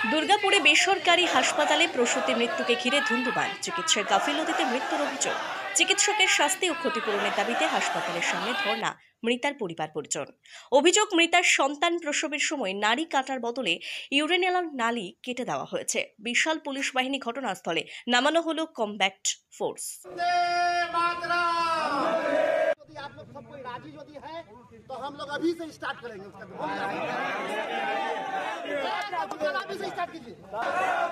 দুর্গাপুরে বেসরকারি হাসপাতালে প্রসূতি মৃত্যুকে ঘিরে ধুন্ধুমার। চিকিৎসার গাফিলতিতে মৃত্যুর অভিযোগ। চিকিৎসকের শাস্তি ও ক্ষতিপূরণের দাবিতে হাসপাতালের সামনে ধর্ণা মৃতার পরিবার পরিজন। অভিযোগ, মৃতার সন্তান প্রসবের সময় নাড়ি কাটার বদলে ইউরেনিয়াল নালী কেটে দেওয়া হয়েছে। বিশাল পুলিশ বাহিনী ঘটনাস্থলে নামানো হলো কমব্যাট ফোর্স। आप लोग सब कोई राजी यदि है तो हम लोग अभी से स्टार्ट करेंगे उसका अभी से स्टार्ट कीजिए।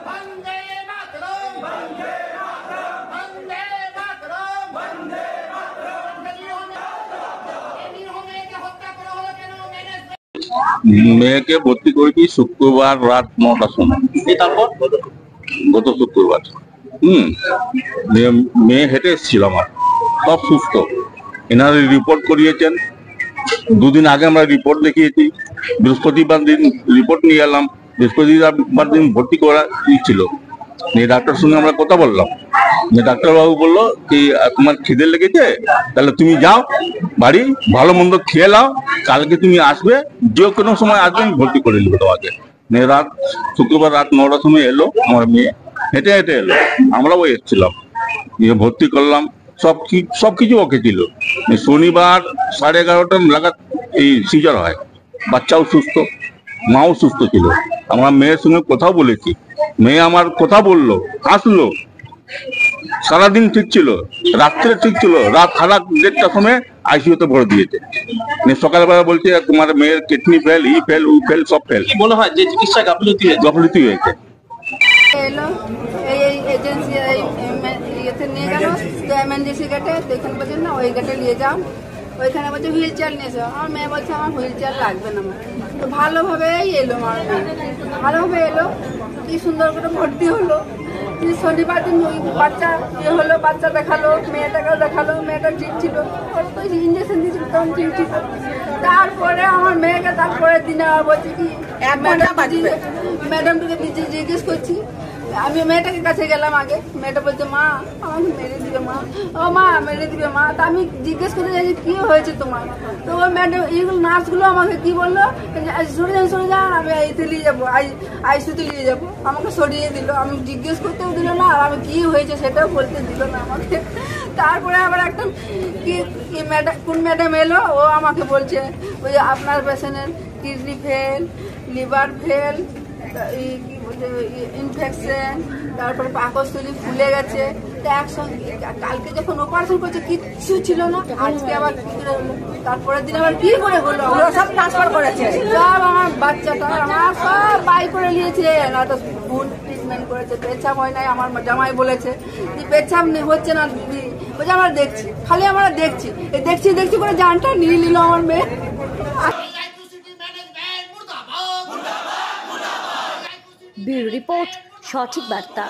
वंदे मातरम, वंदे मातरम, वंदे मातरम, वंदे मातरम। মেয়েকে ভর্তি করেছি শুক্রবার রাত 9টার সময়। তারপর গত শুক্রবার মেয়ে হেঁটে এসেছিল, আমার সব সুস্থ। এনারা রিপোর্ট করিয়েছেন, দুদিন আগে আমরা রিপোর্ট দেখিয়েছি। বৃহস্পতিবার দিন রিপোর্ট নিয়ে এলাম, বৃহস্পতিবার দিন ভর্তি করা ছিল। ডাক্তার সঙ্গে আমরা কথা বললাম, ডাক্তারবাবু বললো কি তোমার খিদে লেগেছে, তাহলে তুমি যাও বাড়ি, ভালো মন্দ খেয়ে নাও, কালকে তুমি আসবে, যে কোনো সময় আসবে, আমি ভর্তি করে নেবো তোমাকে। শুক্রবার রাত 9টার সময় এলো আমার মেয়ে, হেঁটে হেঁটে এলো, আমরাও এসেছিলাম, ভর্তি করলাম। সবকিছু ওকে ছিল। শনিবার 11:30 নাগাদ এই সিজার হয়। বাচ্চাও সুস্থ, মাও সুস্থ ছিল। আমরা মেয়ের সঙ্গে কথাও বলেছি, মেয়ে আমার কথা বললো, হাসলো। সারাদিন ঠিক ছিল, রাত্রে ঠিক ছিল। রাত 1:30টার সময় আইসিইউতে ভরে দিয়েছে। সকালবেলা বলছে তোমার মেয়ের কিডনি ফেল, ই ফেল, উ ফেল, সব ফেল। কি মনে হয় যে চিকিৎসা গাফিলতি হয়েছে? এলো এই এজেন্সি ইয়েতে নিয়ে গেল, তো এমএনজিসি গেটে, তো এখানে বলছেন না ওই গেটে নিয়ে যাও, ওইখানে বলছে হুইল চেয়ার নিয়ে যাও। আমার মেয়ে বলছে আমার হুইল চেয়ার লাগবে না। তো ভালোভাবেই এলো, আমার মেয়ে ভালোভাবে এলো, কি সুন্দর করে ভর্তি হলো। শনিবার দিন বাচ্চা ইয়ে হলো, বাচ্চা দেখালো, মেয়েটাকেও দেখালো, মেয়েটা ঠিক ছিল, তো ইঞ্জেকশন দিয়েছিল তখন ঠিক ছিল। তারপরে আমার মেয়েকে তারপরের দিনে আবার বলছে কি ম্যাডামটাকে জিজ্ঞেস করছি। আমি মেয়েটাকে কাছে গেলাম আগে, মেয়েটা বলছে মা আমাকে মেরে দিবে মা, ও মা মেরে দিবে মা। তা আমি জিজ্ঞেস করে যাই কি হয়েছে তোমার। তো ওই ম্যাডাম এইগুলো নার্সগুলো আমাকে কি বললো, সরে যান, আমি এতে নিয়ে যাবো, আইসিইউতে নিয়ে যাবো। আমাকে সরিয়ে দিল, আমি জিজ্ঞেস করতেও দিল না, আর আমি কি হয়েছে সেটাও বলতে দিল না আমাকে। তারপরে আবার একটা কি ম্যাডাম, কোন ম্যাডাম এলো, ও আমাকে বলছে ওই যে আপনার পেশেন্টের কিডনি ফেল, লিভার ফেল, কি বলছে ইনফেকশন, তারপরে পাকস্থলী ফুলে গেছে। একসঙ্গে কালকে যখন অপারেশন করছে কিচ্ছু ছিল না, আজকে আবার তারপরের দিন আবার কি করে হলো, সব ট্রান্সফার করেছে, সব আমার বাচ্চাটা আমার সব বাই করে নিয়েছে। না তো ফুল ট্রিটমেন্ট করেছে, পেচ্ছাপ হয় নাই। আমার জামাই বলেছে যে পেচ্ছাপ হচ্ছে না দিদি, বলছে আমরা দেখছি, খালি আমরা দেখছি, দেখছি দেখছি করে জানটা নিয়ে নিল আমার মেয়ে। ব্যুরো রিপোর্ট, সঠিক বার্তা।